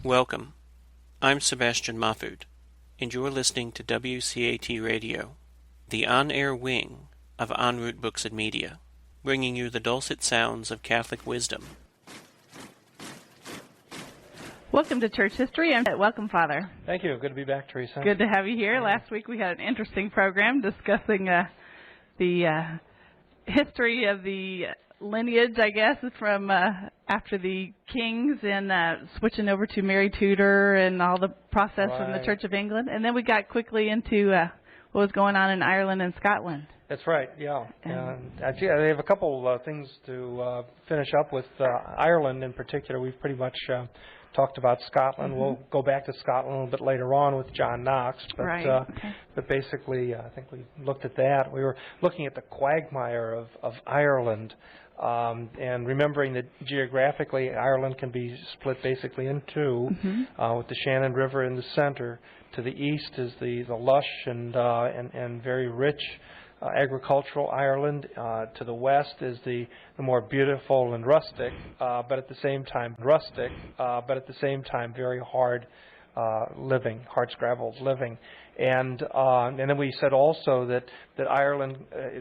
Welcome. I'm Sebastian Mahfood, and you're listening to WCAT Radio, the on-air wing of En Route Books and Media, bringing you the dulcet sounds of Catholic wisdom. Welcome to Church History, and welcome, Father. Thank you. Good to be back, Teresa. Good to have you here. Last week we had an interesting program discussing the history of the lineage, I guess, from after the kings and switching over to Mary Tudor and all the process from the Church of England. And then we got quickly into what was going on in Ireland and Scotland. That's right, yeah. Actually, I have a couple things to finish up with Ireland in particular. We've pretty much talked about Scotland. Mm-hmm. We'll go back to Scotland a little bit later on with John Knox. But, but basically, I think we looked at that. We were looking at the quagmire of Ireland. And remembering that geographically Ireland can be split basically in two, with the Shannon River in the center. To the east is the lush and very rich agricultural Ireland. To the west is the more beautiful and rustic, but at the same time very hard living, hard-scrabbled living. And then we said also that Ireland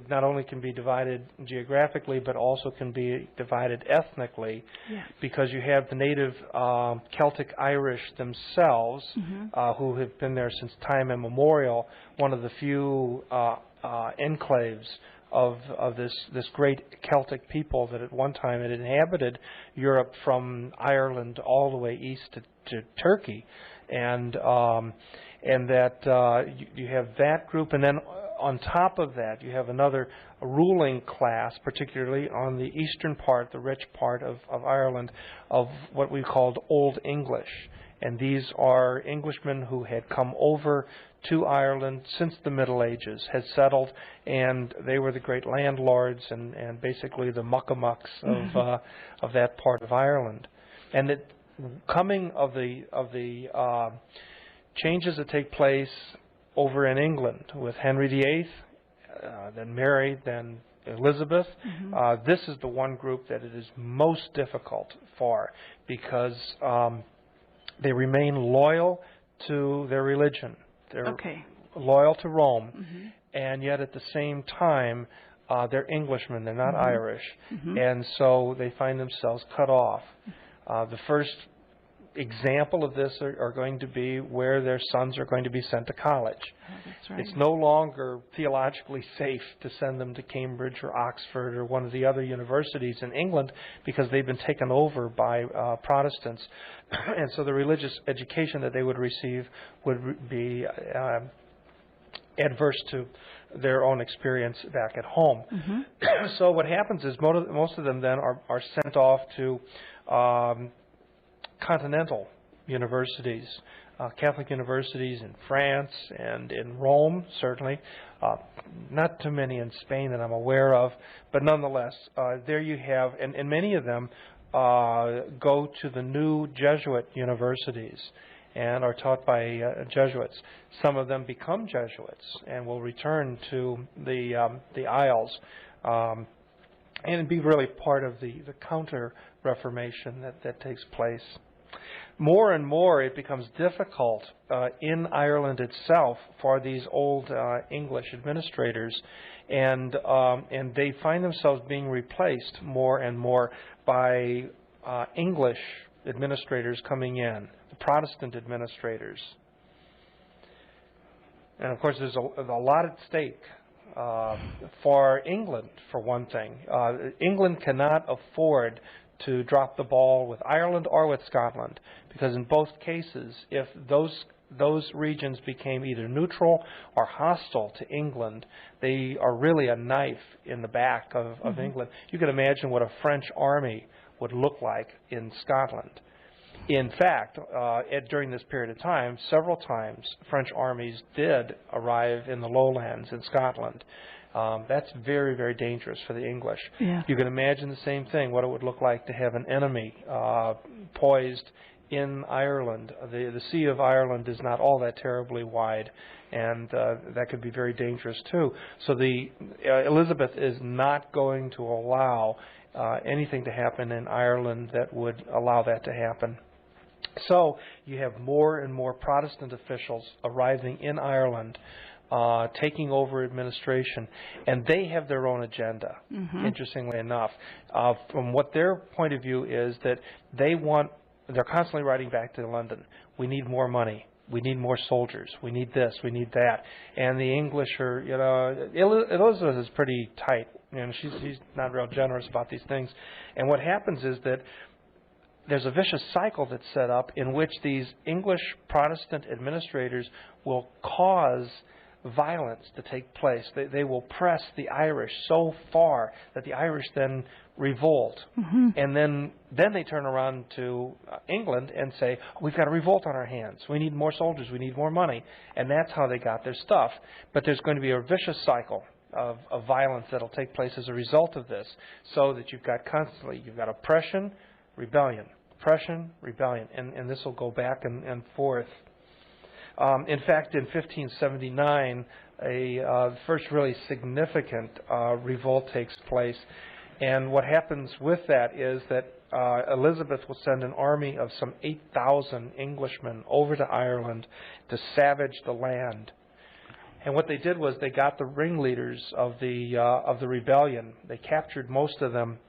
not only can be divided geographically, but also can be divided ethnically, because you have the native Celtic Irish themselves, who have been there since time immemorial, one of the few enclaves of this great Celtic people that at one time had inhabited Europe from Ireland all the way east to Turkey. And that you have that group, and then on top of that you have another ruling class, particularly on the eastern part, the rich part of Ireland, of what we called Old English. And these are Englishmen who had come over to Ireland since the Middle Ages, had settled, and they were the great landlords and basically the muckamucks of that part of Ireland. And the coming of the changes that take place over in England with Henry VIII, then Mary, then Elizabeth. This is the one group that it is most difficult for, because they remain loyal to their religion. They're loyal to Rome, and yet at the same time they're Englishmen, they're not Irish, and so they find themselves cut off. The first example of this are going to be where their sons are going to be sent to college. That's right. It's no longer theologically safe to send them to Cambridge or Oxford or one of the other universities in England, because they've been taken over by Protestants. And so the religious education that they would receive would be adverse to their own experience back at home. So what happens is most of them then are sent off to continental universities, Catholic universities in France and in Rome, certainly. Not too many in Spain that I'm aware of, but nonetheless, there you have, and many of them go to the new Jesuit universities and are taught by Jesuits. Some of them become Jesuits and will return to the Isles and be really part of the counter-Reformation that takes place. More and more it becomes difficult in Ireland itself for these old English administrators, and they find themselves being replaced more and more by English administrators coming in, the Protestant administrators. And of course there's a lot at stake for England, for one thing. England cannot afford to drop the ball with Ireland or with Scotland, because in both cases, if those regions became either neutral or hostile to England, they are really a knife in the back of England. You can imagine what a French army would look like in Scotland. In fact, during this period of time, several times French armies did arrive in the lowlands in Scotland. That's very, very dangerous for the English. You can imagine the same thing, what it would look like to have an enemy poised in Ireland. The Sea of Ireland is not all that terribly wide, and that could be very dangerous too. So Elizabeth is not going to allow anything to happen in Ireland that would allow that to happen. So you have more and more Protestant officials arriving in Ireland, taking over administration, and they have their own agenda, interestingly enough. From what their point of view is that they're constantly writing back to London, we need more money, we need more soldiers, we need this, we need that. And the English are, Elizabeth is pretty tight, and she's not real generous about these things. And what happens is that there's a vicious cycle that's set up in which these English Protestant administrators will cause violence to take place. They will press the Irish so far that the Irish then revolt. And then they turn around to England and say, we've got a revolt on our hands. We need more soldiers. We need more money. And that's how they got their stuff. But there's going to be a vicious cycle of violence that will take place as a result of this, so that you've got oppression, rebellion, oppression, rebellion, and this will go back and forth. In fact, in 1579, a first really significant revolt takes place, and what happens with that is that Elizabeth will send an army of some 8,000 Englishmen over to Ireland to savage the land. And what they did was they got the ringleaders of the rebellion. They captured most of them.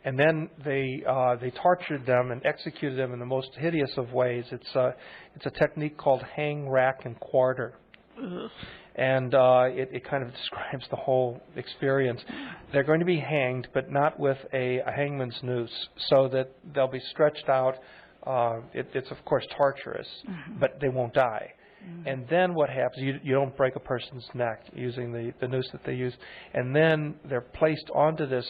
And then they tortured them and executed them in the most hideous of ways. It's a technique called hang, rack, and quarter. And it kind of describes the whole experience. They're going to be hanged, but not with a hangman's noose, so that they'll be stretched out. It's, of course, torturous, but they won't die. And then what happens, you don't break a person's neck using the noose that they use. And then they're placed onto this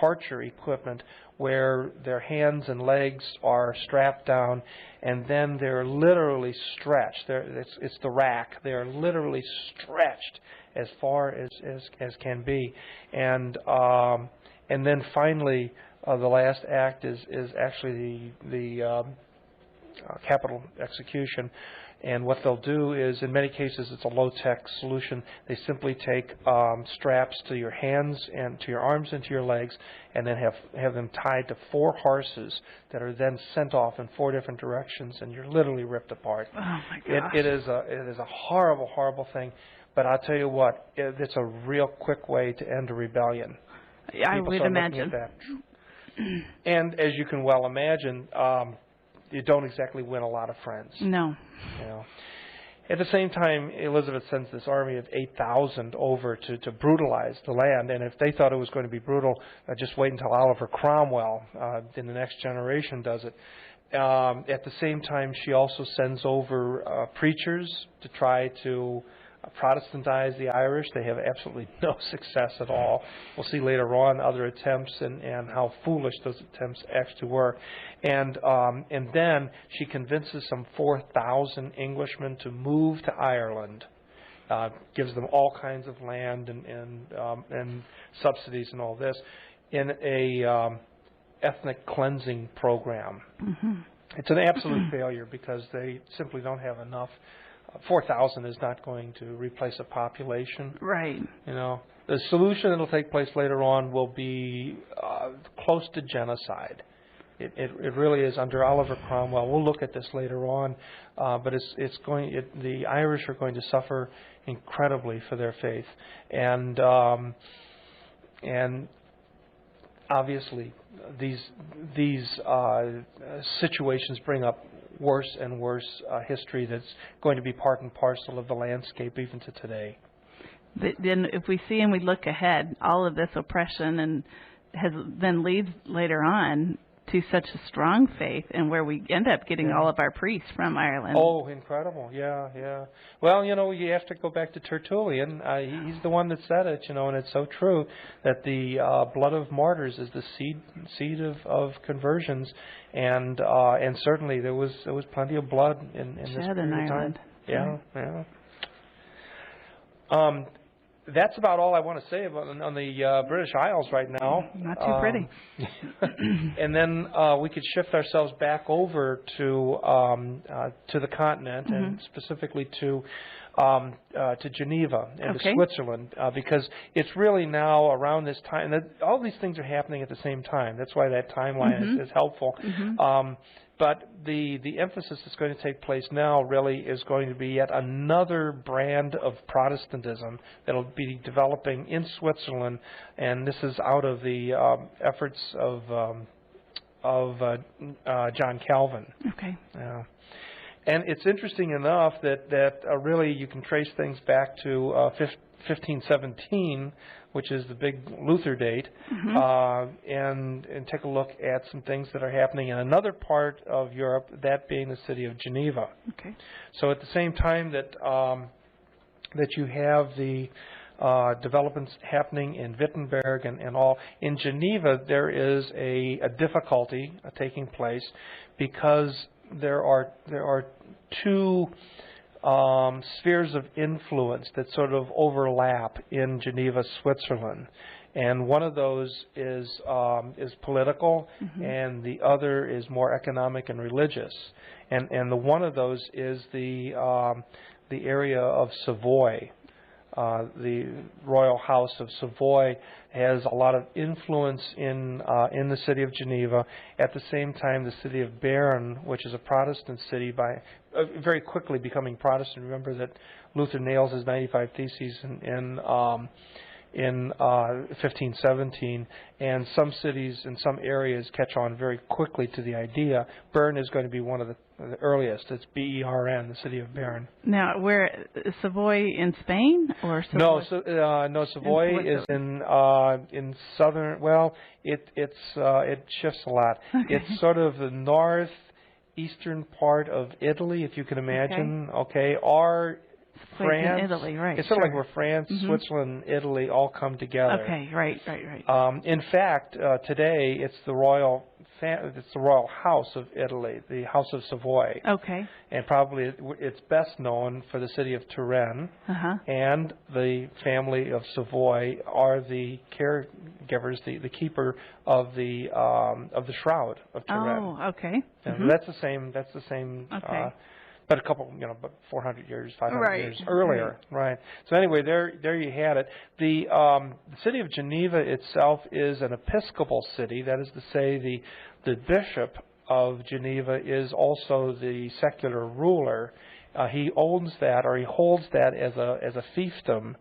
torture equipment where their hands and legs are strapped down, and then they're literally stretched. It's the rack. They're literally stretched as far as can be. And then finally, the last act is actually the capital execution. And what they'll do is, in many cases, it's a low-tech solution. They simply take straps to your hands and to your arms and to your legs, and then have them tied to 4 horses that are then sent off in 4 different directions, and you're literally ripped apart. Oh my gosh! It is a horrible, horrible thing. But I'll tell you what, it's a real quick way to end a rebellion. I would imagine. And as you can well imagine, you don't exactly win a lot of friends. No. At the same time, Elizabeth sends this army of 8,000 over to brutalize the land. And if they thought it was going to be brutal, just wait until Oliver Cromwell in the next generation does it. At the same time, she also sends over preachers to try to Protestantize the Irish. They have absolutely no success at all. We'll see later on other attempts and how foolish those attempts actually were. And then she convinces some 4,000 Englishmen to move to Ireland. Gives them all kinds of land and subsidies and all this in a ethnic cleansing program. It's an absolute failure because they simply don't have enough. 4,000 is not going to replace a population. Right. The solution that will take place later on will be close to genocide. It really is under Oliver Cromwell. We'll look at this later on, but the Irish are going to suffer incredibly for their faith, and obviously these situations bring up worse and worse history that's going to be part and parcel of the landscape even to today. Then if we see and we look ahead, all of this oppression then leads later on to such a strong faith, and where we end up getting all of our priests from Ireland. Oh, incredible. Yeah. Well, you have to go back to Tertullian. He's the one that said it, and it's so true that the blood of martyrs is the seed of conversions, and certainly there was plenty of blood in this period in of Ireland. time. Yeah. That's about all I want to say about on the British Isles right now. Not too pretty. And then we could shift ourselves back over to the continent, and specifically to to Geneva and Okay. to Switzerland, because it's really now around this time that all these things are happening at the same time. That's why that timeline is helpful. But the emphasis that's going to take place now really is going to be yet another brand of Protestantism that will be developing in Switzerland, and this is out of the efforts of John Calvin. Okay. And it's interesting enough that really you can trace things back to 1517, which is the big Luther date, and take a look at some things that are happening in another part of Europe, that being the city of Geneva. Okay. So at the same time that you have the developments happening in Wittenberg and all, in Geneva there is a difficulty taking place because there are two spheres of influence that sort of overlap in Geneva, Switzerland, and one of those is political, and the other is more economic and religious, and the one of those is the area of Savoy. The royal house of Savoy has a lot of influence in the city of Geneva. At the same time, the city of Bern, which is a Protestant city, by very quickly becoming Protestant. Remember that Luther nails his 95 Theses in 1517, and some cities and some areas catch on very quickly to the idea. Bern is going to be one of the earliest. It's Bern, the city of Bern. Now, where Savoy in Spain or Savoy? No, Savoy is in southern. Well, it shifts a lot. Okay. It's sort of the northeastern part of Italy, if you can imagine. Okay, or France. In Italy, right? It's sort of like where France, Switzerland, Italy all come together. Okay, right. In fact, today it's the royal house of Italy, the House of Savoy. Okay. And probably it's best known for the city of Turin, and the family of Savoy are the caregivers, the keeper of the shroud of Turin. Oh, okay. And that's the same. Okay. But a couple, but 400 years, 500 years earlier, right? So anyway, there you had it. The city of Geneva itself is an episcopal city. That is to say, the bishop of Geneva is also the secular ruler. He owns that, or he holds that as a fiefdom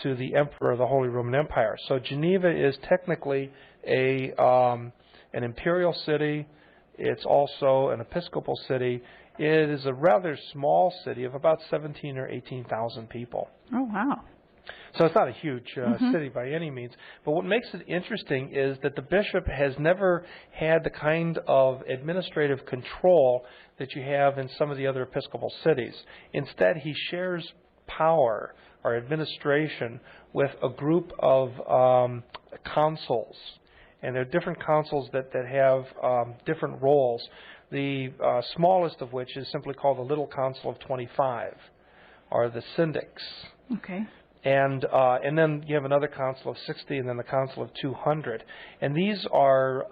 to the emperor of the Holy Roman Empire. So Geneva is technically an imperial city. It's also an episcopal city. It is a rather small city of about 17 or 18,000 people. Oh, wow. So it's not a huge city by any means. But what makes it interesting is that the bishop has never had the kind of administrative control that you have in some of the other episcopal cities. Instead, he shares power or administration with a group of consuls. And there are different consuls that have different roles. The smallest of which is simply called the Little Council of 25, or the syndics. Okay. And then you have another council of 60, and then the council of 200. And these are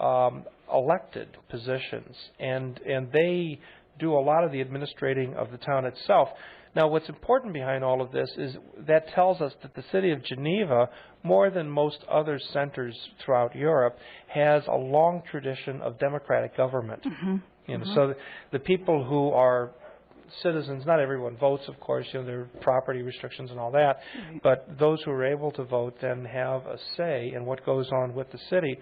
elected positions, and they do a lot of the administrating of the town itself. Now, what's important behind all of this is that tells us that the city of Geneva, more than most other centers throughout Europe, has a long tradition of democratic government. So the people who are citizens, not everyone votes, of course, there are property restrictions and all that, but those who are able to vote then have a say in what goes on with the city.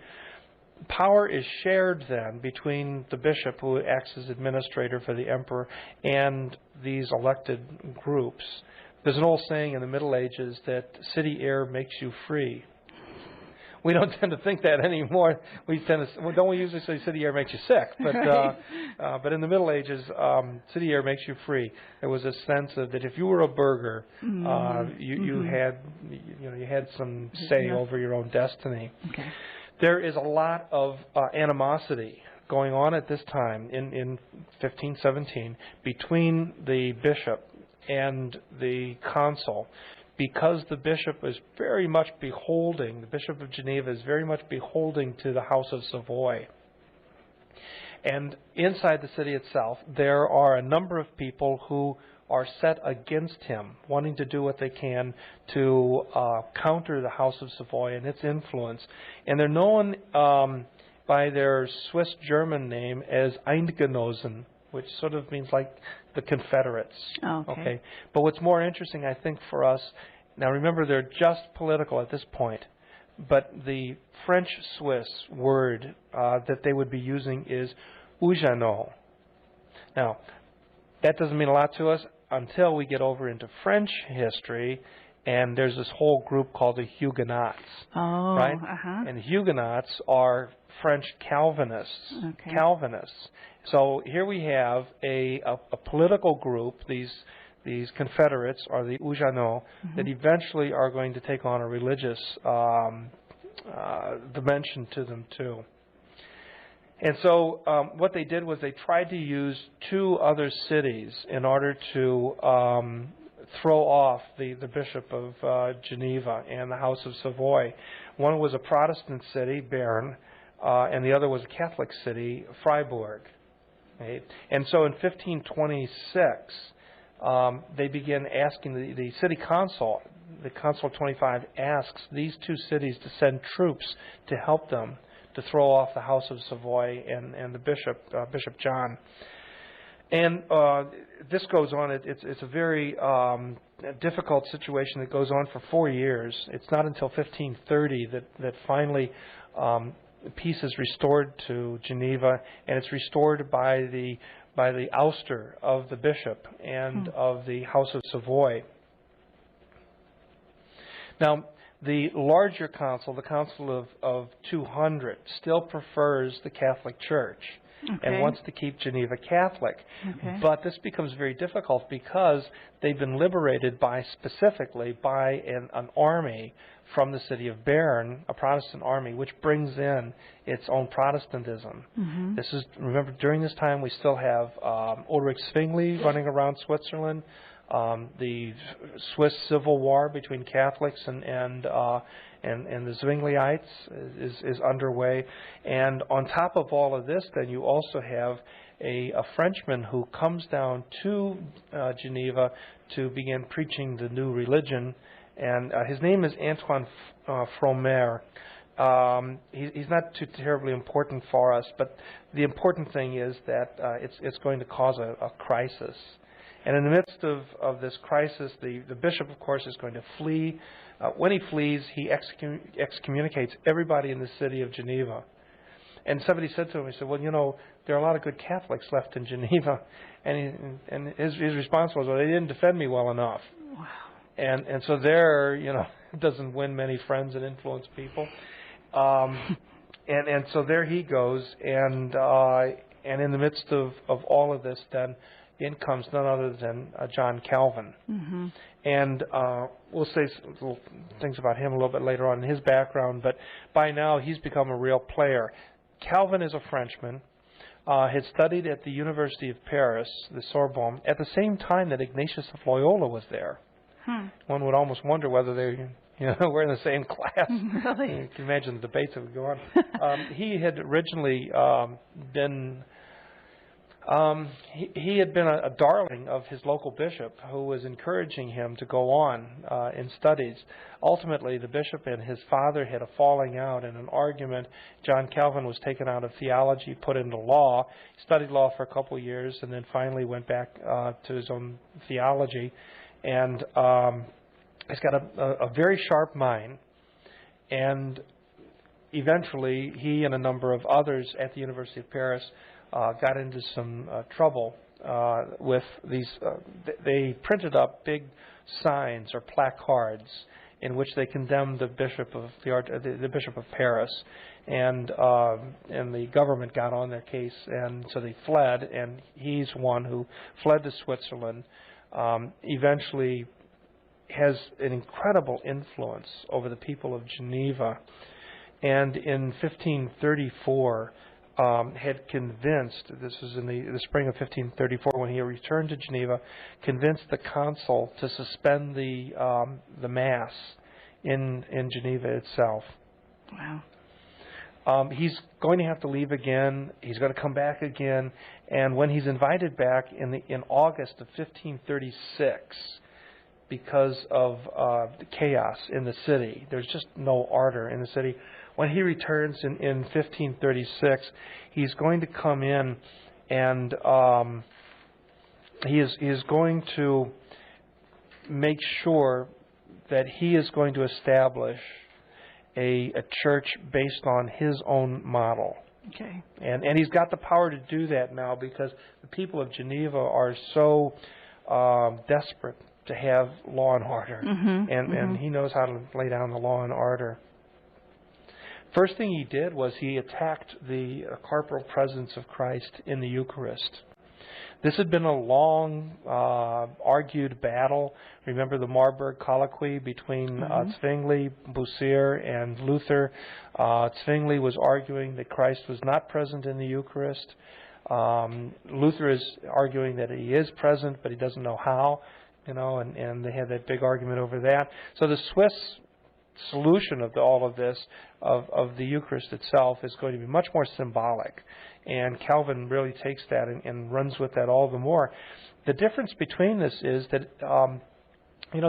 Power is shared then between the bishop, who acts as administrator for the emperor, and these elected groups. There's an old saying in the Middle Ages that city air makes you free. We don't tend to think that anymore. We don't usually say city air makes you sick, but in the Middle Ages, city air makes you free. There was a sense of that if you were a burgher, you had some say over your own destiny. Okay. There is a lot of animosity going on at this time in 1517 between the bishop and the consul, because the bishop is very much beholding, the Bishop of Geneva is very much beholding to the House of Savoy. And inside the city itself, there are a number of people who are set against him, wanting to do what they can to counter the House of Savoy and its influence. And they're known by their Swiss-German name as Eingenossen, which sort of means like the Confederates. Oh, okay. But what's more interesting, I think, for us, now remember they're just political at this point, but the French-Swiss word that they would be using is Huguenot. Now, that doesn't mean a lot to us until we get over into French history, and there's this whole group called the Huguenots. Oh, right? uh-huh. And the Huguenots are French Calvinists. Okay. Calvinists. So here we have a political group, these Confederates, or the Huguenots, that eventually are going to take on a religious dimension to them too. And so what they did was they tried to use two other cities in order to throw off the Bishop of Geneva and the House of Savoy. One was a Protestant city, Bern, and the other was a Catholic city, Freiburg. Right? And so in 1526, they begin asking the city council, the Council of 25 asks these two cities to send troops to help them to throw off the House of Savoy and the Bishop John. And this goes on. It's a very difficult situation that goes on for 4 years. It's not until 1530 that finally peace is restored to Geneva, and it's restored by the ouster of the bishop and of the House of Savoy. Now, the larger council, the Council of 200, still prefers the Catholic Church and wants to keep Geneva Catholic. Okay. But this becomes very difficult because they've been liberated specifically by an army from the city of Bern, a Protestant army, which brings in its own Protestantism. This is, remember, during this time we still have Ulrich Zwingli running around Switzerland. The Swiss Civil War between Catholics and the Zwingliites is underway. And on top of all of this, then you also have a Frenchman who comes down to Geneva to begin preaching the new religion. And his name is Antoine Fromer. He's not too terribly important for us, but the important thing is that it's going to cause a crisis. And in the midst of this crisis, the bishop, of course, is going to flee. When he flees, he excommunicates everybody in the city of Geneva. And somebody said to him, he said, well, you know, there are a lot of good Catholics left in Geneva. And his response was, well, they didn't defend me well enough. Wow. And so there, you know, doesn't win many friends and influence people. And so there he goes. And in the midst of all of this, then, in comes none other than John Calvin. And we'll say some little things about him a little bit later on in his background, but by now he's become a real player. Calvin is a Frenchman, had studied at the University of Paris, the Sorbonne, at the same time that Ignatius of Loyola was there. One would almost wonder whether they were in the same class. Really? You can imagine the debates that would go on. He had originally been... he had been a darling of his local bishop who was encouraging him to go on in studies. Ultimately, the bishop and his father had a falling out and an argument. John Calvin was taken out of theology, put into law, studied law for a couple of years, and then finally went back to his own theology. And he's got a very sharp mind. And eventually, he and a number of others at the University of Paris got into some trouble with these. They printed up big signs or placards in which they condemned the bishop of the Bishop of Paris, and the government got on their case, and so they fled. And he's one who fled to Switzerland. Eventually, has an incredible influence over the people of Geneva, and in 1534. Had convinced, this was in the spring of 1534 when he returned to Geneva, convinced the council to suspend the Mass in Geneva itself. He's going to have to leave again. He's going to come back again. And when he's invited back in August of 1536, because of the chaos in the city, there's just no order in the city. When he returns in 1536, he's going to come in and he is going to make sure that he is going to establish a church based on his own model. Okay. And he's got the power to do that now because the people of Geneva are so desperate to have law and order. And he knows how to lay down the law and order. First thing he did was he attacked the corporal presence of Christ in the Eucharist. This had been a long, argued battle. Remember the Marburg colloquy between Zwingli, Bucer, and Luther. Zwingli was arguing that Christ was not present in the Eucharist. Luther is arguing that he is present, but he doesn't know how. And they had that big argument over that. So the Swiss solution of all of this, of the Eucharist itself, is going to be much more symbolic. And Calvin really takes that and runs with that all the more. The difference between this is that,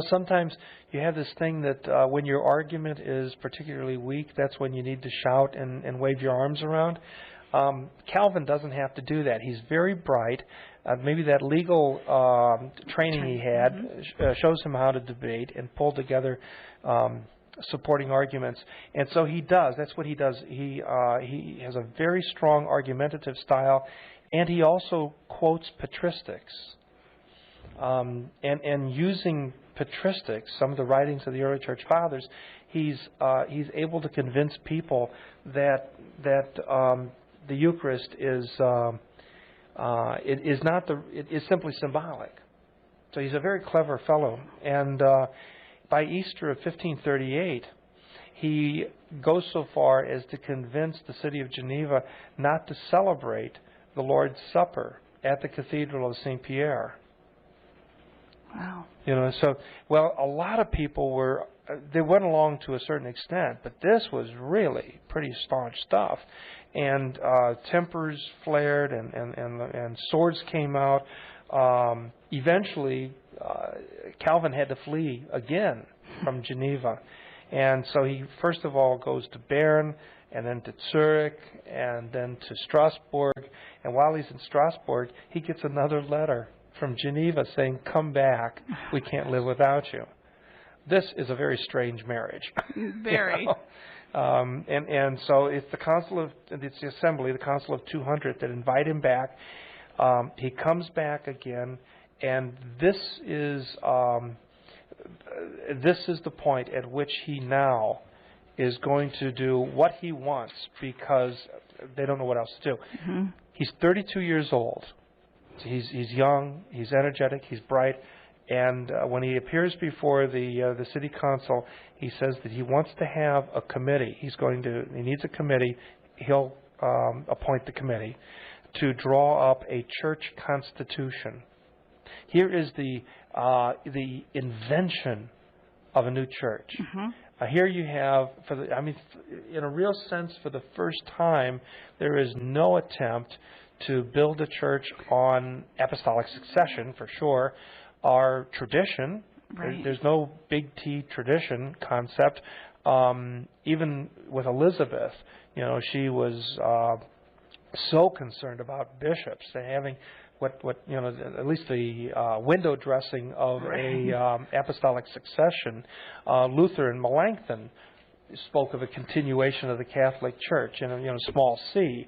sometimes you have this thing that when your argument is particularly weak, that's when you need to shout and wave your arms around. Calvin doesn't have to do that. He's very bright. Maybe that legal training he had shows him how to debate and pull together supporting arguments, and so he does. That's what he does. He has a very strong argumentative style, and he also quotes patristics. And using patristics, some of the writings of the early church fathers, he's able to convince people that the Eucharist is simply symbolic. So he's a very clever fellow, and by Easter of 1538, he goes so far as to convince the city of Geneva not to celebrate the Lord's Supper at the Cathedral of St. Pierre. Wow. A lot of people they went along to a certain extent, but this was really pretty staunch stuff. And tempers flared and swords came out. Eventually, Calvin had to flee again from Geneva. And so he first of all goes to Bern, and then to Zurich, and then to Strasbourg. And while he's in Strasbourg, he gets another letter from Geneva saying, "Come back, we can't live without you." This is a very strange marriage. Very. And so it's the assembly, the Council of 200, that invite him back. He comes back again, and this is the point at which he now is going to do what he wants, because they don't know what else to do. He's 32 years old. He's young, he's energetic, he's bright, and when he appears before the city council, he says that he wants to have a committee. He needs a committee. He'll appoint the committee to draw up a church constitution. Here is the invention of a new church. Here you have, in a real sense, for the first time, there is no attempt to build a church on apostolic succession, for sure, or tradition. Right. There's no big T tradition concept. Even with Elizabeth, she was so concerned about bishops and having at least the window dressing of a apostolic succession. Luther and Melanchthon spoke of a continuation of the Catholic Church in a small c.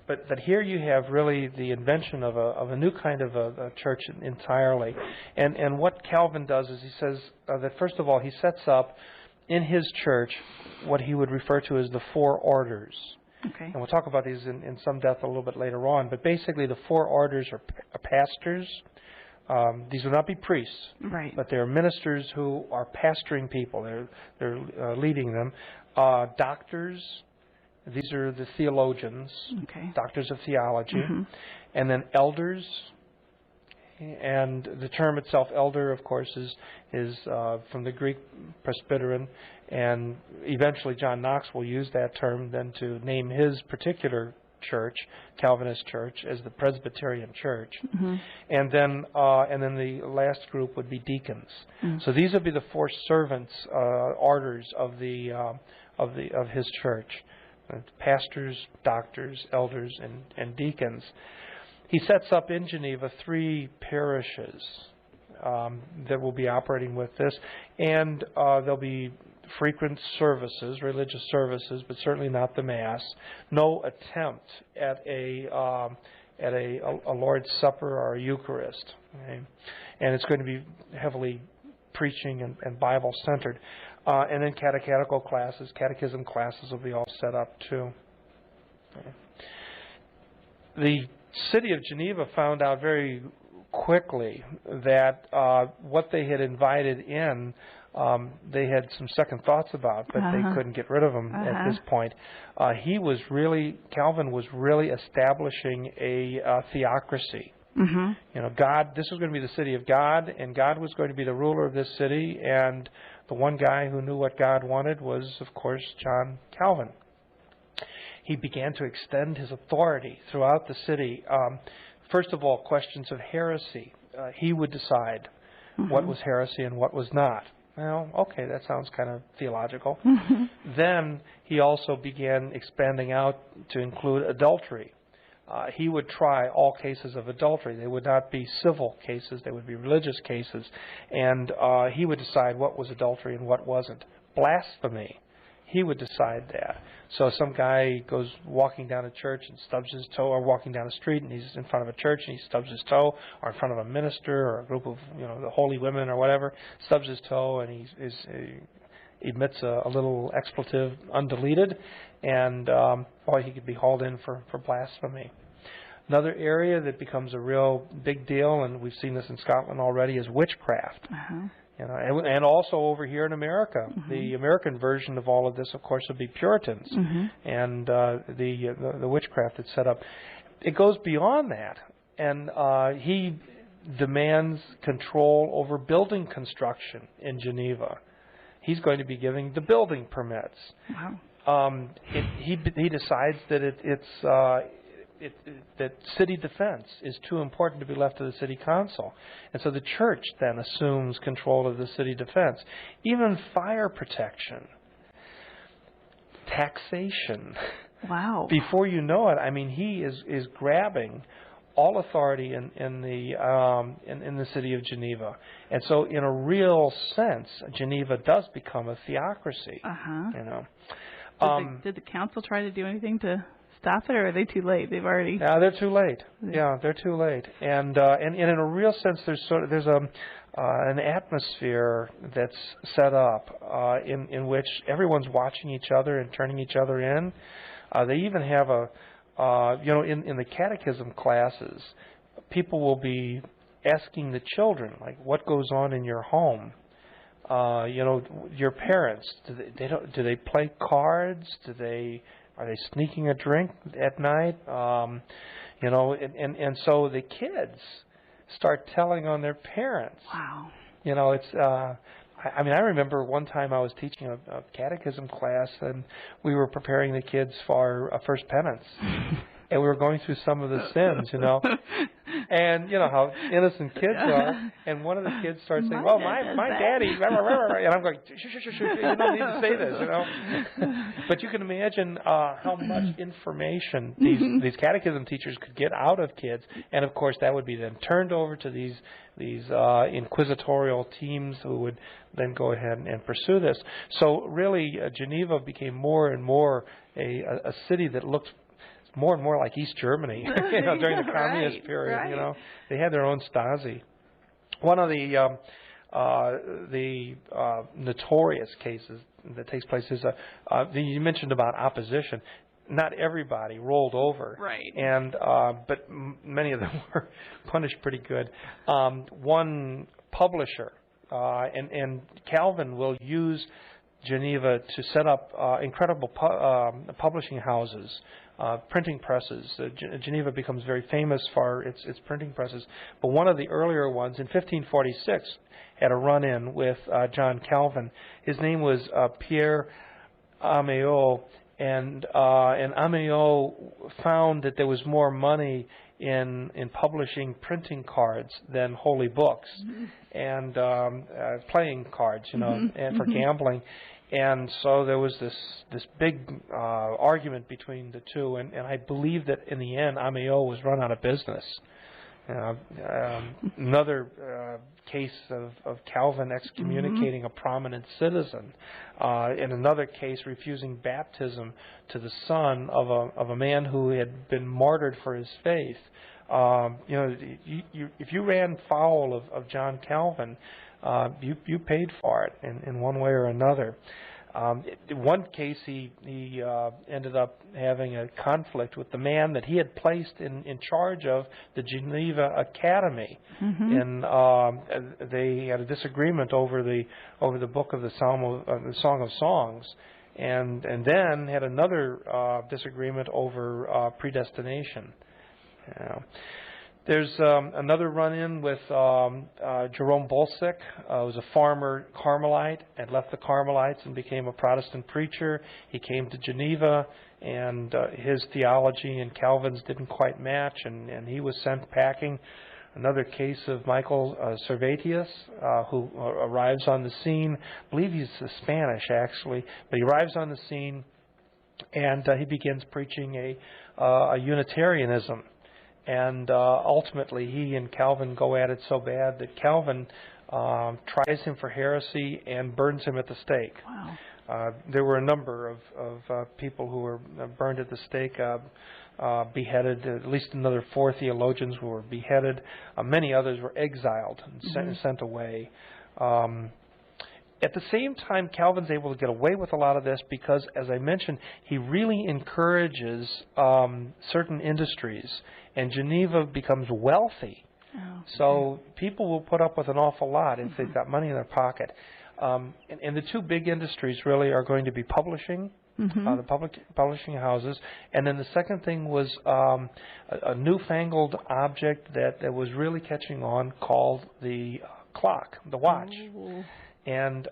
But here you have really the invention of a new kind of a church entirely. And what Calvin does is he says that first of all he sets up in his church what he would refer to as the four orders. Okay. And we'll talk about these in some depth a little bit later on. But basically the four orders are pastors. These will not be priests, right, but they're ministers who are pastoring people. They're leading them. Doctors. These are the theologians, okay, doctors of theology. And then elders, And the term itself, elder, of course, is from the Greek presbyteron, and eventually John Knox will use that term then to name his particular church, Calvinist church, as the Presbyterian Church. Mm-hmm. And then the last group would be deacons. Mm-hmm. So these would be the four servants, orders of his church: pastors, doctors, elders, and deacons. He sets up in Geneva 3 parishes that will be operating with this, and there'll be frequent services, religious services, but certainly not the Mass. No attempt at a Lord's Supper or a Eucharist. Okay? And it's going to be heavily preaching and Bible-centered. And then catechetical classes, catechism classes will be all set up too. Okay? The city of Geneva found out very quickly that what they had invited in, they had some second thoughts about, but they couldn't get rid of him at this point. Calvin was really establishing a theocracy. Mm-hmm. You know, God, this was going to be the city of God, and God was going to be the ruler of this city, and the one guy who knew what God wanted was, of course, John Calvin. He began to extend his authority throughout the city. First of all, questions of heresy. He would decide what was heresy and what was not. Well, okay, that sounds kind of theological. Then he also began expanding out to include adultery. He would try all cases of adultery. They would not be civil cases. They would be religious cases. And he would decide what was adultery and what wasn't. Blasphemy. He would decide that. So some guy goes walking down a church and stubs his toe, or walking down a street and he's in front of a church and he stubs his toe, or in front of a minister or a group of the holy women or whatever, stubs his toe and he emits a little expletive undeleted, and he could be hauled in for blasphemy. Another area that becomes a real big deal, and we've seen this in Scotland already, is witchcraft. And also over here in America. Mm-hmm. The American version of all of this, of course, would be Puritans, and the witchcraft that's set up. It goes beyond that, and he demands control over building construction in Geneva. He's going to be giving the building permits. Wow. He decides that that city defense is too important to be left to the city council. And so the church then assumes control of the city defense. Even fire protection. Taxation. Wow. Before you know it, I mean, he is grabbing all authority in the city of Geneva. And so in a real sense, Geneva does become a theocracy. Did the council try to do anything to stop it, or are they too late? They've already. Yeah, they're too late. Yeah, they're too late. And in a real sense, there's an atmosphere that's set up in which everyone's watching each other and turning each other in. They even have in the catechism classes, people will be asking the children, like, what goes on in your home? Your parents, do they play cards? Are they sneaking a drink at night? And so the kids start telling on their parents. Wow. It's. I remember one time I was teaching a catechism class, and we were preparing the kids for a first penance, and we were going through some of the sins, and how innocent kids are. And one of the kids starts saying, "Well, my daddy," and I'm going, "Shh, you don't need to say this," But you can imagine how much information these catechism teachers could get out of kids, and of course that would be then turned over to these inquisitorial teams who would then go ahead and pursue this. So really, Geneva became more and more a city that looked more and more like East Germany during the communist period. Right. They had their own Stasi. One of the notorious cases that takes place is you mentioned about opposition. Not everybody rolled over, right? And but many of them were punished pretty good. One publisher, and Calvin will use Geneva to set up incredible publishing houses, printing presses. Geneva becomes very famous for its printing presses. But one of the earlier ones, in 1546, had a run-in with John Calvin. His name was Pierre Améot, and Améot found that there was more money in publishing printing cards than holy books, and playing cards, and for gambling. And so there was this big argument between the two, and I believe that in the end Améot was run out of business. Another case of Calvin excommunicating a prominent citizen. In another case, refusing baptism to the son of a man who had been martyred for his faith. If you ran foul of John Calvin, you paid for it in one way or another. In one case, he ended up having a conflict with the man that he had placed in charge of the Geneva Academy, and they had a disagreement over the book of the Song of Songs, and then had another disagreement over predestination. There's another run-in with Jerome Bolsec, who was a farmer Carmelite, and left the Carmelites and became a Protestant preacher. He came to Geneva, and his theology and Calvin's didn't quite match, and he was sent packing. Another case of Michael Servatius, who arrives on the scene. I believe he's Spanish, actually, but he arrives on the scene, and he begins preaching a Unitarianism. And ultimately, he and Calvin go at it so bad that Calvin tries him for heresy and burns him at the stake. Wow. There were a number of people who were burned at the stake, beheaded. At least another 4 theologians who were beheaded. Many others were exiled and sent away. At the same time, Calvin's able to get away with a lot of this because, as I mentioned, he really encourages certain industries, and Geneva becomes wealthy. Oh, okay. So people will put up with an awful lot if they've got money in their pocket. And the two big industries really are going to be publishing, the public publishing houses, and then the second thing was a newfangled object that was really catching on called the clock, the watch. Oh. And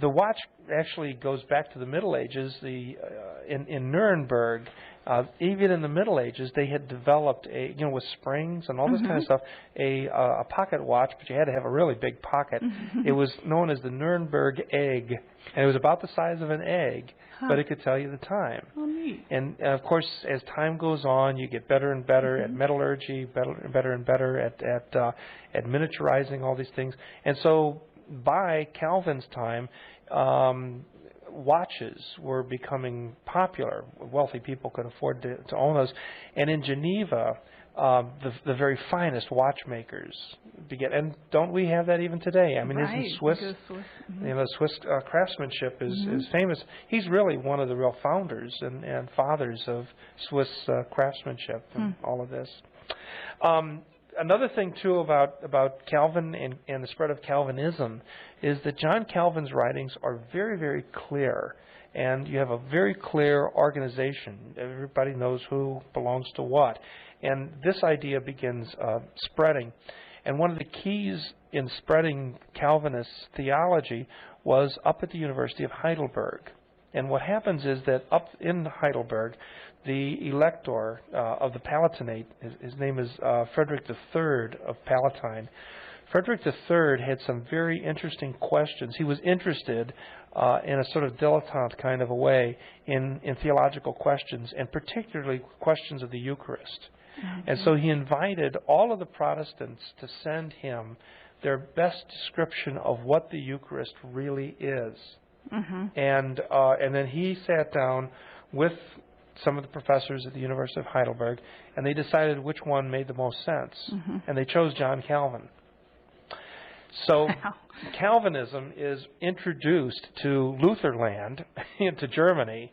the watch actually goes back to the Middle Ages. In Nuremberg, even in the Middle Ages, they had developed with springs and all this kind of stuff, a pocket watch, but you had to have a really big pocket. It was known as the Nuremberg egg, and it was about the size of an egg, but it could tell you the time. Oh, neat. And of course, as time goes on, you get better and better at metallurgy, better and better at miniaturizing all these things, and so by Calvin's time, watches were becoming popular. Wealthy people could afford to own those. And in Geneva, the very finest watchmakers began. And don't we have that even today? I mean, isn't Swiss, Swiss craftsmanship is famous. He's really one of the real founders and fathers of Swiss craftsmanship and all of this. Another thing, too, about Calvin and the spread of Calvinism is that John Calvin's writings are very, very clear. And you have a very clear organization. Everybody knows who belongs to what. And this idea begins spreading. And one of the keys in spreading Calvinist theology was up at the University of Heidelberg. And what happens is that up in Heidelberg, the elector of the Palatinate, his name is Frederick III of Palatine. Frederick III had some very interesting questions. He was interested in a sort of dilettante kind of a way in theological questions, and particularly questions of the Eucharist. And so he invited all of the Protestants to send him their best description of what the Eucharist really is. And then he sat down with some of the professors at the University of Heidelberg, and they decided which one made the most sense. And they chose John Calvin. So Calvinism is introduced to Lutherland, into Germany,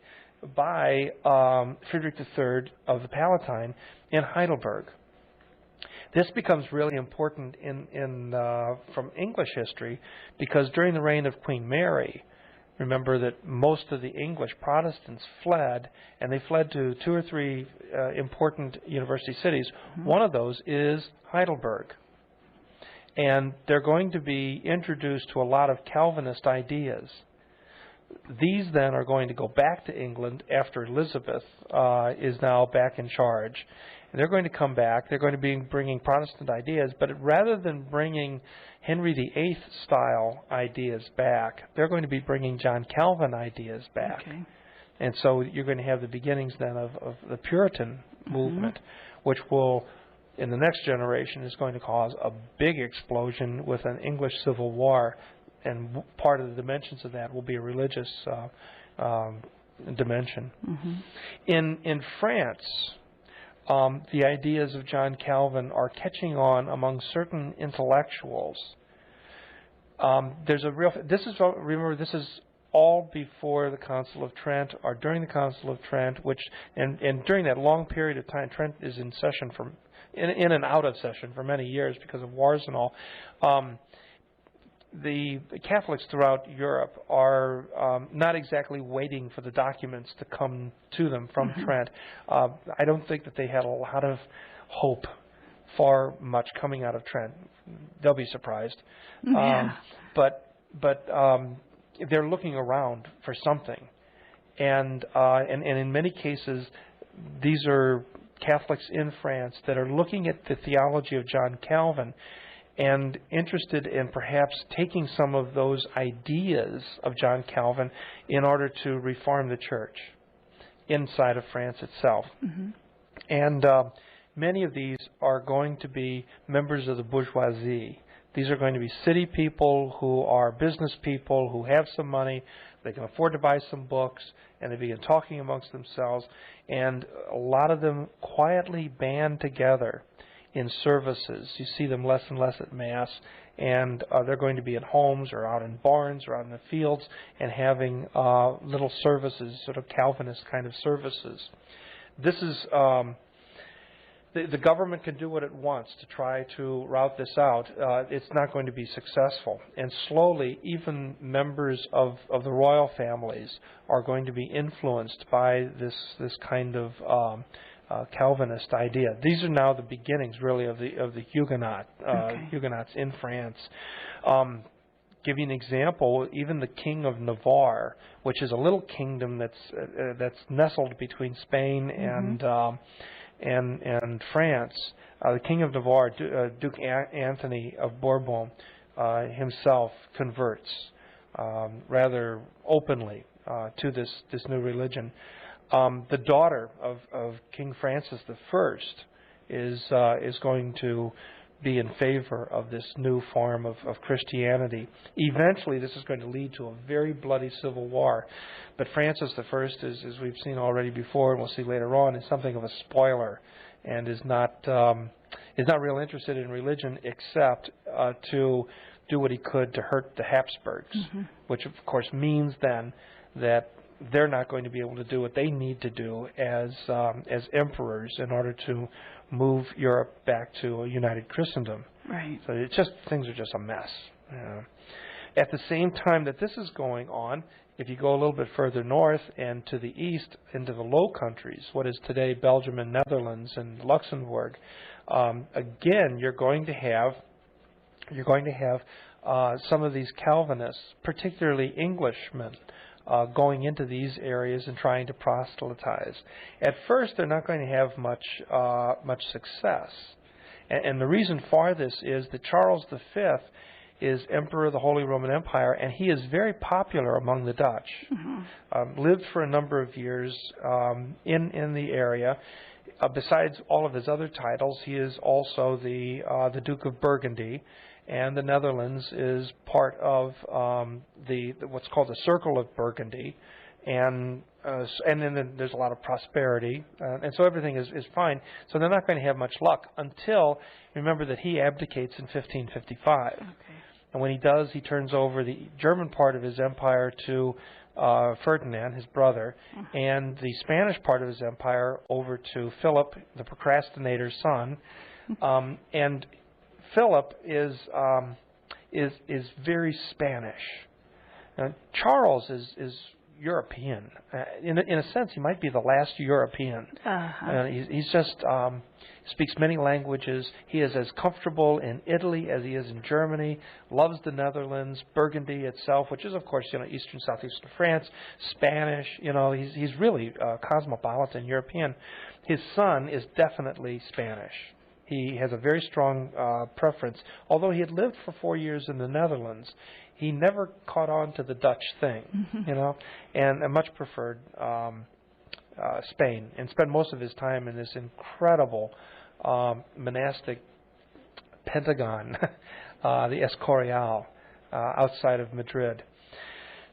by Frederick III of the Palatine in Heidelberg. This becomes really important from English history, because during the reign of Queen Mary, Remember that most of the English Protestants fled, and they fled to 2 or 3 important university cities. One of those is Heidelberg. And they're going to be introduced to a lot of Calvinist ideas. These then are going to go back to England after Elizabeth is now back in charge. And they're going to come back. They're going to be bringing Protestant ideas, but rather than bringing Henry VIII style ideas back, they're going to be bringing John Calvin ideas back. Okay. And so you're going to have the beginnings then of the Puritan movement, which will, in the next generation, is going to cause a big explosion with an English Civil War. And part of the dimensions of that will be a religious dimension. In France, the ideas of John Calvin are catching on among certain intellectuals. There's a real. Remember, this is all before the Council of Trent, or during the Council of Trent, and during that long period of time, Trent is in session in and out of session for many years because of wars and all. The Catholics throughout Europe are not exactly waiting for the documents to come to them from Trent. I don't think that they had a lot of hope for much coming out of Trent. They'll be surprised. But they're looking around for something. And in many cases, these are Catholics in France that are looking at the theology of John Calvin and interested in perhaps taking some of those ideas of John Calvin in order to reform the church inside of France itself. And many of these are going to be members of the bourgeoisie. These are going to be city people who are business people who have some money. They can afford to buy some books, and they begin talking amongst themselves. And a lot of them quietly band together in services. You see them less and less at Mass, and they're going to be in homes or out in barns or out in the fields and having little services, sort of Calvinist kind of services. This is the government can do what it wants to try to route this out. It's not going to be successful. And slowly, even members of the royal families are going to be influenced by this kind of Calvinist idea. These are now the beginnings, really, of the Huguenots in France. Give you an example. Even the King of Navarre, which is a little kingdom that's nestled between Spain and France. The King of Navarre, Duke Anthony of Bourbon, himself converts rather openly to this new religion. The daughter of King Francis I is going to be in favor of this new form of Christianity. Eventually, this is going to lead to a very bloody civil war. But Francis I, as we've seen already before, and we'll see later on, is something of a spoiler and is not real interested in religion except to do what he could to hurt the Habsburgs, which of course means then that they're not going to be able to do what they need to do as emperors in order to move Europe back to a united Christendom. Right. So things are just a mess. At the same time that this is going on, if you go a little bit further north and to the east into the Low Countries, what is today Belgium and Netherlands and Luxembourg, again you're going to have some of these Calvinists, particularly Englishmen, going into these areas and trying to proselytize. At first, they're not going to have much success, and the reason for this is that Charles V is Emperor of the Holy Roman Empire, and he is very popular among the Dutch. Lived for a number of years in the area. Besides all of his other titles, he is also the Duke of Burgundy. And the Netherlands is part of what's called the Circle of Burgundy, and then there's a lot of prosperity, and so everything is fine. So they're not going to have much luck until, remember that he abdicates in 1555. Okay. And when he does, he turns over the German part of his empire to Ferdinand, his brother, and the Spanish part of his empire over to Philip, the procrastinator's son, and Philip is very Spanish. Charles is European. In a sense, he might be the last European. He's just speaks many languages. He is as comfortable in Italy as he is in Germany. Loves the Netherlands, Burgundy itself, which is of course eastern southeastern France, Spanish. He's really cosmopolitan European. His son is definitely Spanish. He has a very strong preference. Although he had lived for 4 years in the Netherlands, he never caught on to the Dutch thing, and much preferred Spain, and spent most of his time in this incredible monastic Pentagon, the Escorial, outside of Madrid.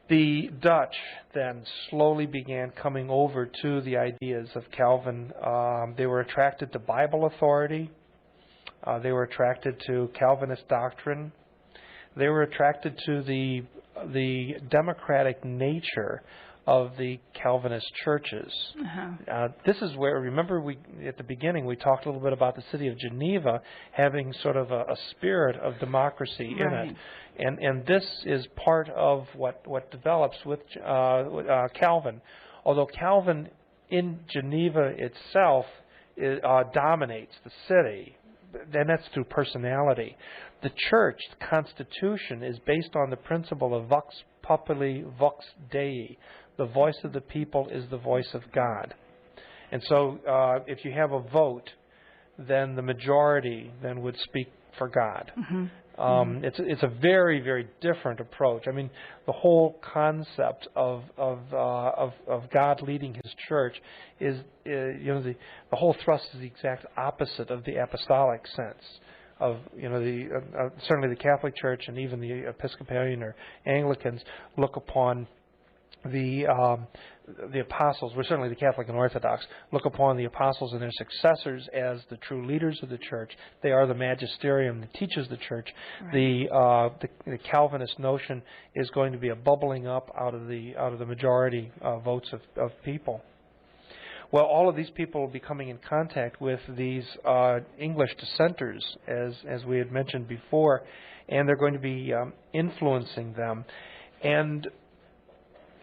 The Dutch then slowly began coming over to the ideas of Calvin. They were attracted to Bible authority. They were attracted to Calvinist doctrine. They were attracted to the democratic nature of the Calvinist churches. This is where, remember, at the beginning we talked a little bit about the city of Geneva having sort of a spirit of democracy in it, and this is part of what develops with Calvin. Although Calvin in Geneva itself dominates the city, and that's through personality. The church constitution is based on the principle of vox populi, vox Dei. The voice of the people is the voice of God. And so if you have a vote, then the majority then would speak for God. It's a very, very different approach. I mean, the whole concept of God leading His church is the whole thrust is the exact opposite of the apostolic sense of certainly the Catholic Church, and even the Episcopalian or Anglicans look upon the apostles, well, certainly the Catholic and Orthodox, look upon the apostles and their successors as the true leaders of the church. They are the magisterium that teaches the church. Right. The Calvinist notion is going to be a bubbling up out of the majority votes of people. Well, all of these people will be coming in contact with these English dissenters, as we had mentioned before, and they're going to be influencing them. And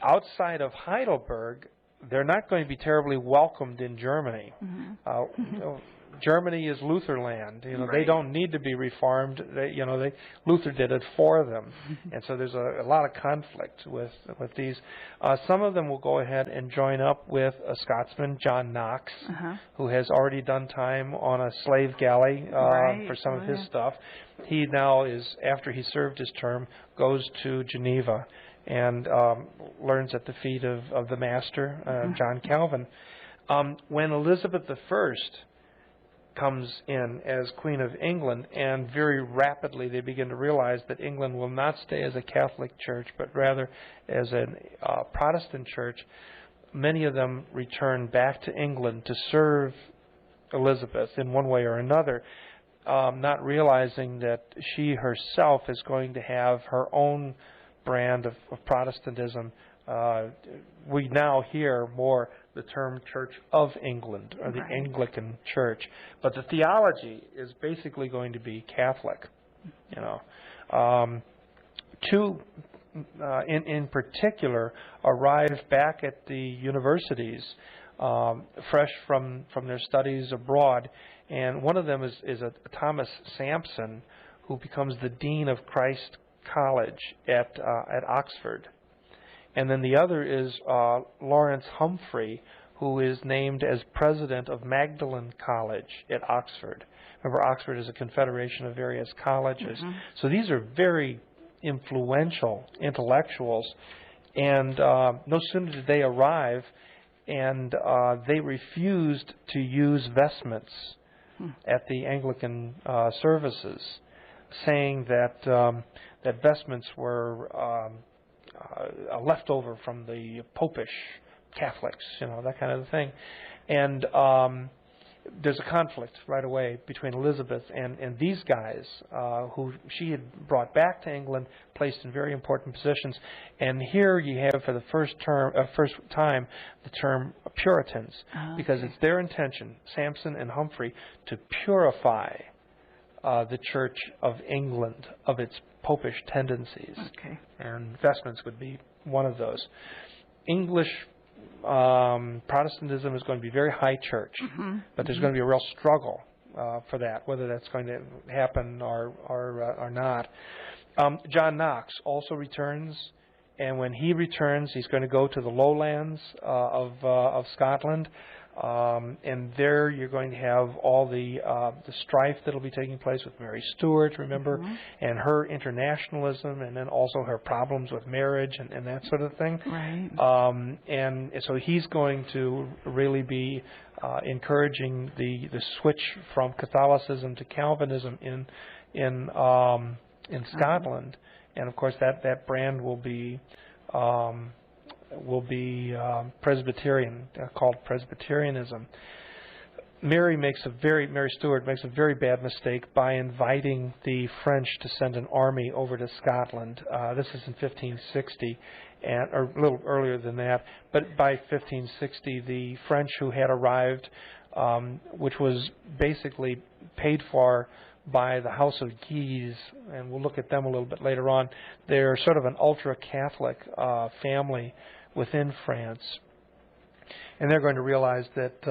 outside of Heidelberg, they're not going to be terribly welcomed in Germany. Germany is Lutherland. They don't need to be reformed. Luther did it for them, and so there's a lot of conflict with these. Some of them will go ahead and join up with a Scotsman, John Knox, who has already done time on a slave galley for some of his stuff. He now is, after he served his term, goes to Geneva and learns at the feet of the master, John Calvin. When Elizabeth I comes in as Queen of England, and very rapidly they begin to realize that England will not stay as a Catholic church, but rather as a Protestant church, many of them return back to England to serve Elizabeth in one way or another, not realizing that she herself is going to have her own brand of Protestantism. We now hear more the term Church of England, or the Anglican Church, but the theology is basically going to be Catholic. Two in particular arrive back at the universities fresh from their studies abroad, and one of them is a Thomas Sampson, who becomes the Dean of Christ College at Oxford. And then the other is Lawrence Humphrey, who is named as president of Magdalen College at Oxford. Remember, Oxford is a confederation of various colleges. So these are very influential intellectuals. And no sooner did they arrive, and they refused to use vestments at the Anglican services, saying that that vestments were a leftover from the popish Catholics, that kind of thing. And there's a conflict right away between Elizabeth and these guys who she had brought back to England, placed in very important positions. And here you have for the first time the term Puritans, because it's their intention, Sampson and Humphrey, to purify the Church of England of its popish tendencies. Okay. And vestments would be one of those. English Protestantism is going to be very high church, but there's going to be a real struggle for that, whether that's going to happen or not. John Knox also returns, and when he returns, he's going to go to the lowlands of Scotland. And there you're going to have all the strife that will be taking place with Mary Stuart, remember, and her internationalism, and then also her problems with marriage and that sort of thing. Right. And so he's going to really be encouraging the switch from Catholicism to Calvinism in Scotland, and of course that brand will be Presbyterian, called Presbyterianism. Mary Stuart makes a very bad mistake by inviting the French to send an army over to Scotland. This is in 1560, or a little earlier than that. But by 1560, the French who had arrived, which was basically paid for by the House of Guise, and we'll look at them a little bit later on. They're sort of an ultra-Catholic family within France, and they're going to realize that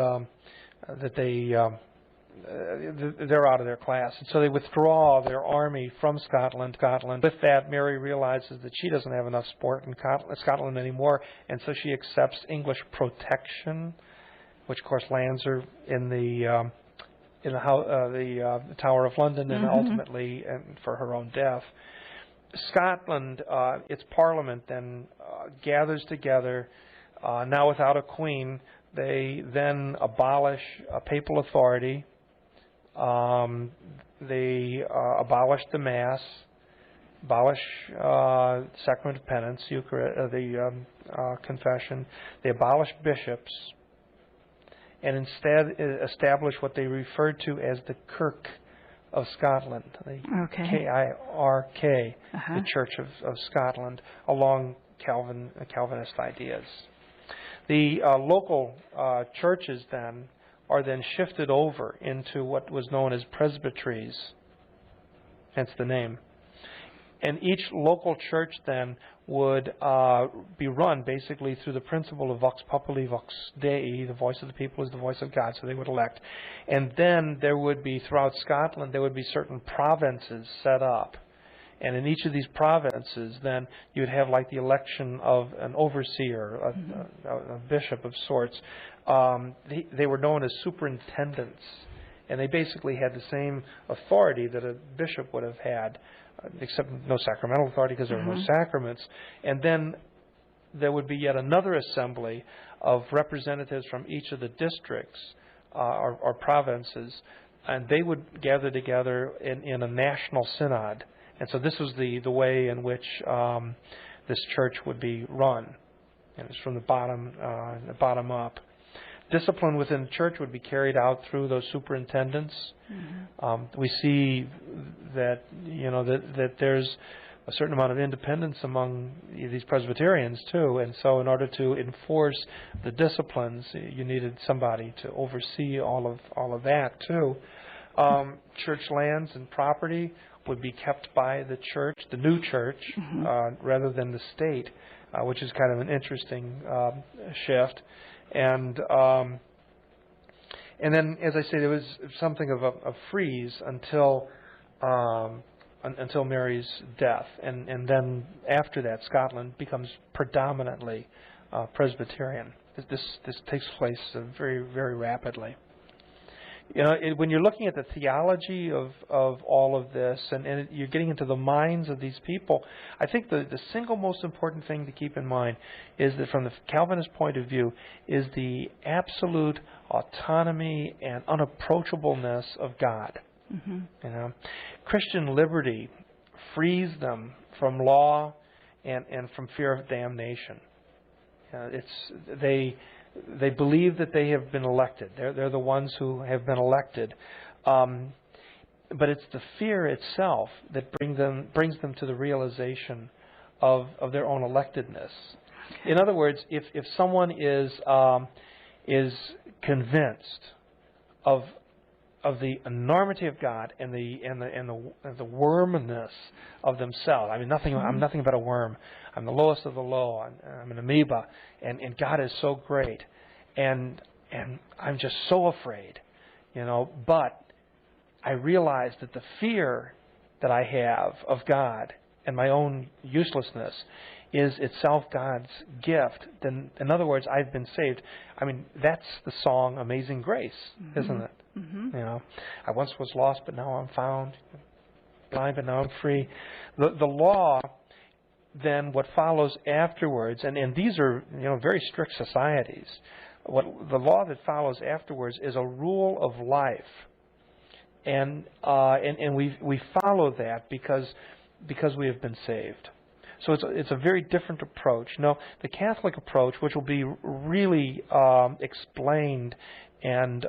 they're out of their class, and so they withdraw their army from Scotland. With that, Mary realizes that she doesn't have enough support in Scotland anymore, and so she accepts English protection, which of course lands her in the Tower of London, and ultimately for her own death. Scotland, its Parliament then gathers together, now without a queen. They then abolish papal authority. They abolish the Mass, abolish Sacrament of Penance, Eucharist, the confession. They abolish bishops, and instead establish what they referred to as the Kirk of Scotland, the K-I-R-K, the Church of Scotland, along Calvinist ideas. The local churches then are then shifted over into what was known as presbyteries, hence the name. And each local church then would be run basically through the principle of vox populi, vox Dei. The voice of the people is the voice of God, so they would elect. And then there would be, throughout Scotland, there would be certain provinces set up. And in each of these provinces, then, you would have like the election of an overseer, a bishop of sorts. They were known as superintendents, and they basically had the same authority that a bishop would have had, except no sacramental authority because there were no sacraments. And then there would be yet another assembly of representatives from each of the districts or provinces, and they would gather together in a national synod. And so this was the way in which this church would be run. And it's from the bottom up. Discipline within the church would be carried out through those superintendents. We see that that there's a certain amount of independence among these Presbyterians too, and so in order to enforce the disciplines, you needed somebody to oversee all of that too. Church lands and property would be kept by the church, the new church, rather than the state, which is kind of an interesting shift. And then, as I say, there was something of a freeze until Mary's death, and then after that, Scotland becomes predominantly Presbyterian. This takes place very, very rapidly. When you're looking at the theology of all of this, and you're getting into the minds of these people, I think the single most important thing to keep in mind is that from the Calvinist point of view is the absolute autonomy and unapproachableness of God. Christian liberty frees them from law and from fear of damnation. They believe that they have been elected. They're the ones who have been elected. But it's the fear itself that brings them to the realization of their own electedness. In other words, if someone is convinced of enormity of God and the wormness of themselves. I mean, I'm nothing but a worm. I'm the lowest of the low. I'm an amoeba, and God is so great, and I'm just so afraid, But I realize that the fear that I have of God and my own uselessness is itself God's gift. Then, in other words, I've been saved. I mean, that's the song "Amazing Grace," isn't it? I once was lost, but now I'm found. Blind, but now I'm free. The law, then, what follows afterwards, and these are very strict societies. What the law that follows afterwards is a rule of life, and we follow that because we have been saved. So it's a very different approach. No, the Catholic approach, which will be really explained and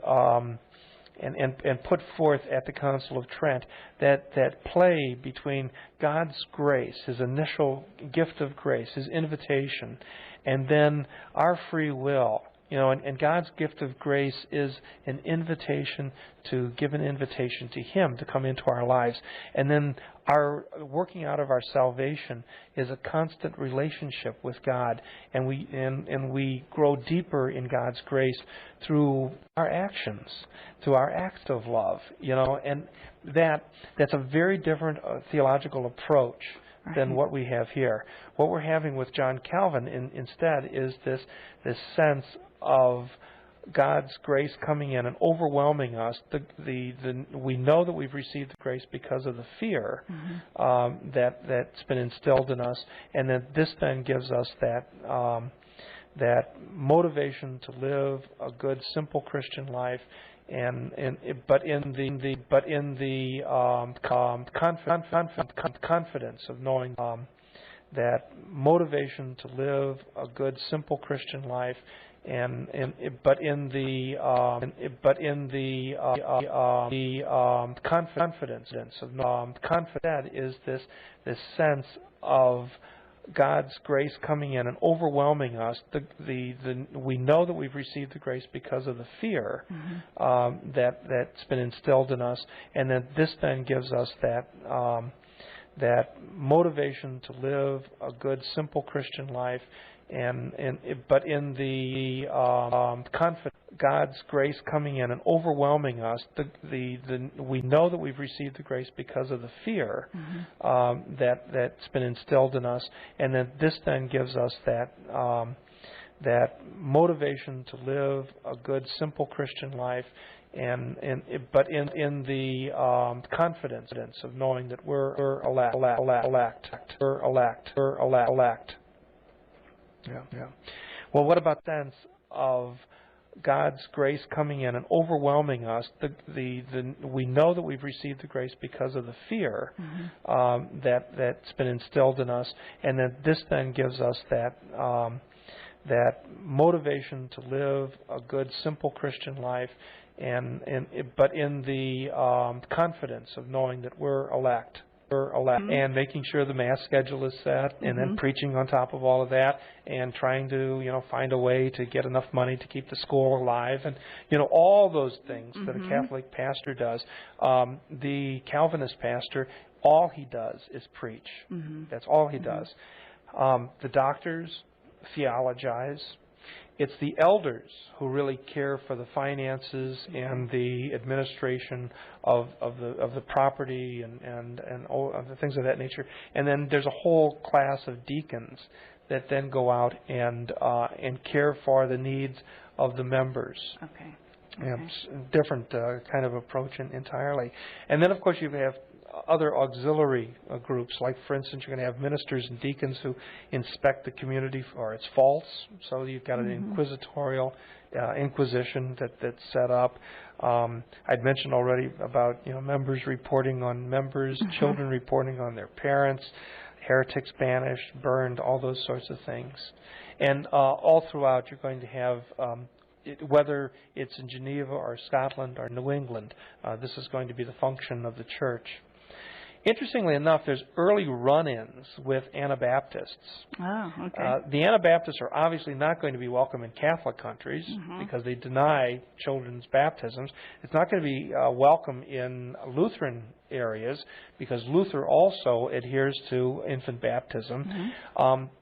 put forth at the Council of Trent, that play between God's grace, His initial gift of grace, His invitation, and then our free will. And God's gift of grace is an invitation to give an invitation to Him to come into our lives. And then our working out of our salvation is a constant relationship with God, and we grow deeper in God's grace through our actions, through our acts of love. And that's a very different theological approach than what we have here. What we're having with John Calvin instead is this sense of God's grace coming in and overwhelming us. We know that we've received the grace because of the fear that's been instilled in us, and that this then gives us that motivation to live a good, simple Christian life. But in the confidence of knowing that motivation to live a good, simple Christian life, but in the confidence of that is this sense of God's grace coming in and overwhelming us. We know that we've received the grace because of the fear that's been instilled in us, and that this then gives us that motivation to live a good, simple Christian life. But in the God's grace coming in and overwhelming us, we know that we've received the grace because of the fear that's been instilled in us, and that this then gives us that motivation to live a good, simple Christian life. But in the confidence of knowing that we're elect. Yeah. Well, what about the sense of God's grace coming in and overwhelming us? We know that we've received the grace because of the fear that's been instilled in us, and that this then gives us that motivation to live a good, simple Christian life. But in the confidence of knowing that we're elect. And making sure the Mass schedule is set, and then preaching on top of all of that, and trying to find a way to get enough money to keep the school alive, and all those things that a Catholic pastor does. The Calvinist pastor, all he does is preach. That's all he does. The doctors theologize. It's the elders who really care for the finances and the administration of the property and all of the things of that nature. And then there's a whole class of deacons that then go out and care for the needs of the members. Okay. Different kind of approach entirely. And then, of course, you have other auxiliary groups, like, for instance, you're going to have ministers and deacons who inspect the community for its faults. So you've got an inquisitorial inquisition that's set up. I'd mentioned already about members reporting on members, children reporting on their parents, heretics banished, burned, all those sorts of things. And all throughout, you're going to have whether it's in Geneva or Scotland or New England, this is going to be the function of the Church. Interestingly enough, there's early run-ins with Anabaptists. Oh, okay. The Anabaptists are obviously not going to be welcome in Catholic countries because they deny children's baptisms. It's not going to be welcome in Lutheran areas because Luther also adheres to infant baptism.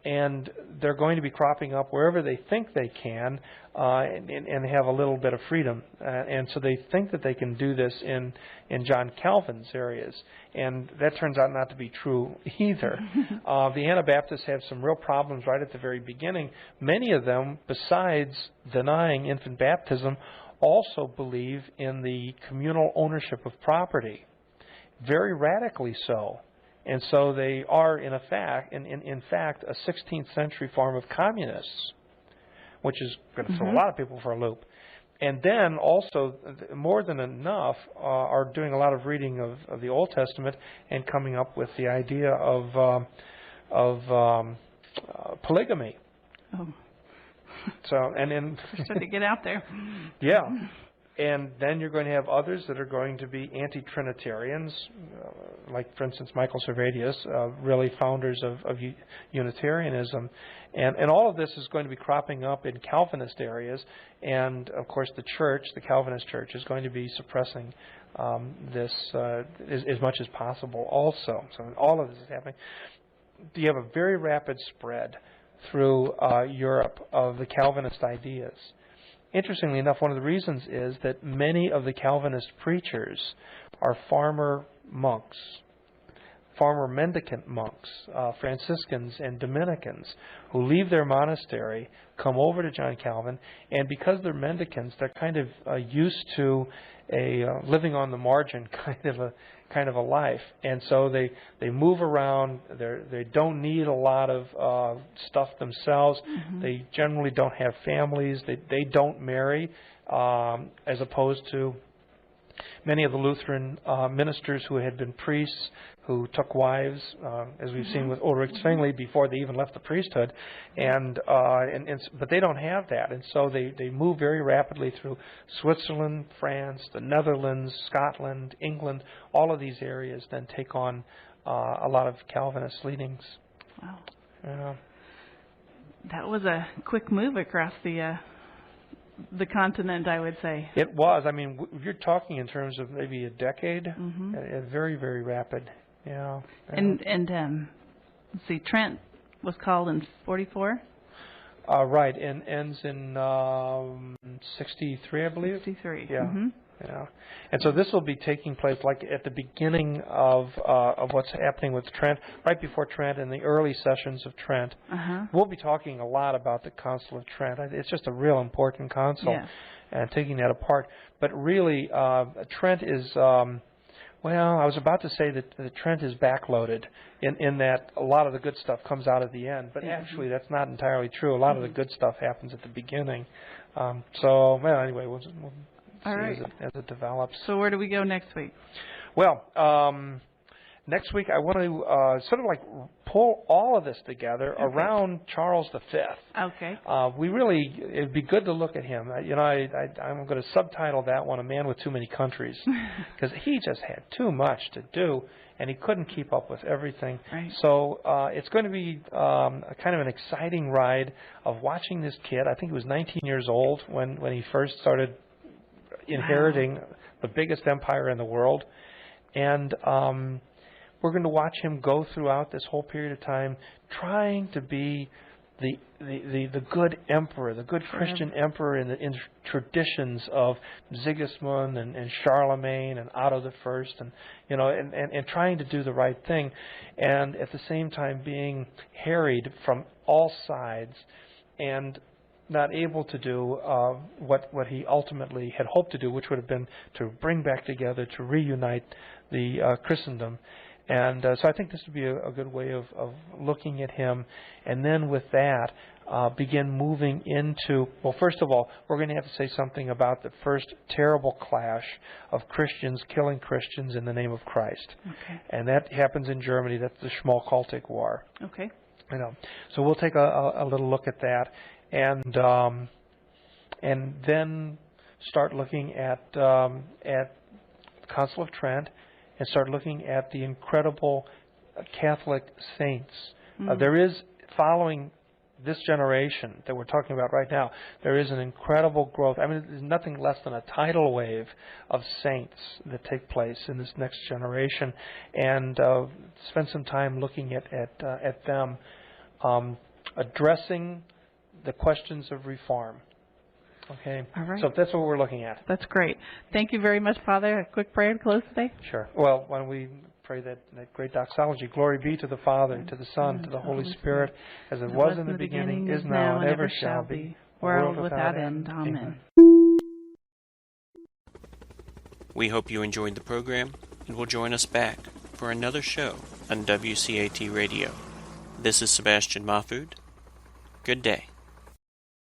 And they're going to be cropping up wherever they think they can and have a little bit of freedom. And so they think that they can do this in John Calvin's areas. And that turns out not to be true either. The Anabaptists have some real problems right at the very beginning. Many of them, besides denying infant baptism, also believe in the communal ownership of property, very radically so. And so they are, in fact, a 16th century form of communists, which is going to throw a lot of people for a loop. And then also, more than enough, are doing a lot of reading of the Old Testament and coming up with the idea of polygamy. Oh. So, and then starting to get out there. Yeah. And then you're going to have others that are going to be anti-Trinitarians, like, for instance, Michael Servatius, really founders of Unitarianism. And all of this is going to be cropping up in Calvinist areas. And, of course, the church, the Calvinist church, is going to be suppressing this as much as possible also. So all of this is happening. You have a very rapid spread through Europe of the Calvinist ideas. Interestingly enough, one of the reasons is that many of the Calvinist preachers are farmer monks, farmer mendicant monks, Franciscans and Dominicans, who leave their monastery, come over to John Calvin, and because they're mendicants, they're kind of used to a living on the margin kind of a life, and so they move around. They don't need a lot of stuff themselves. They generally don't have families. They don't marry, as opposed to many of the Lutheran ministers who had been priests who took wives, as we've seen with Ulrich Zwingli before they even left the priesthood, but they don't have that, and so they move very rapidly through Switzerland, France, the Netherlands, Scotland, England. All of these areas then take on a lot of Calvinist leanings. Wow. That was a quick move across the continent, I would say. It was. I mean, you're talking in terms of maybe a decade. Very, very rapid. Yeah. And let's see, Trent was called in 44. Right, and ends in 63, I believe. 63. Yeah. Yeah. And so this will be taking place like at the beginning of what's happening with Trent, right before Trent, and the early sessions of Trent. We'll be talking a lot about the Council of Trent. It's just a real important council, and taking that apart. But really, Trent is. Well, I was about to say that Trent is backloaded in that a lot of the good stuff comes out at the end, but actually that's not entirely true. A lot of the good stuff happens at the beginning. So, well, anyway, we'll see as it develops. So where do we go next week? Well, next week I want to sort of like pull all of this together around Charles V. Okay. It'd be good to look at him. I'm going to subtitle that one, "A Man with Too Many Countries," because he just had too much to do, and he couldn't keep up with everything. Right. So it's going to be a kind of an exciting ride of watching this kid. I think he was 19 years old when he first started inheriting the biggest empire in the world. And we're going to watch him go throughout this whole period of time trying to be the good emperor, the good Christian emperor in the traditions of Sigismund and Charlemagne and Otto I, and trying to do the right thing, and at the same time being harried from all sides and not able to do what he ultimately had hoped to do, which would have been to bring back together, to reunite the Christendom. And so I think this would be a good way of looking at him. And then with that, begin moving into, well, first of all, we're going to have to say something about the first terrible clash of Christians killing Christians in the name of Christ. Okay. And that happens in Germany. That's the Schmalkaldic War. Okay. So we'll take a little look at that. And then start looking at Council of Trent and start looking at the incredible Catholic saints. There is, following this generation that we're talking about right now, there is an incredible growth. I mean, there's nothing less than a tidal wave of saints that take place in this next generation, and spend some time looking at them, addressing the questions of reform. Okay, all right. So that's what we're looking at. That's great. Thank you very much, Father. A quick prayer to close today. Sure. Well, why don't we pray that great doxology? Glory be to the Father, and to the Son, and to the Holy Spirit, as it was in the beginning, is now, and ever shall be, world without end. Amen. We hope you enjoyed the program and will join us back for another show on WCAT Radio. This is Sebastian Mahfood. Good day.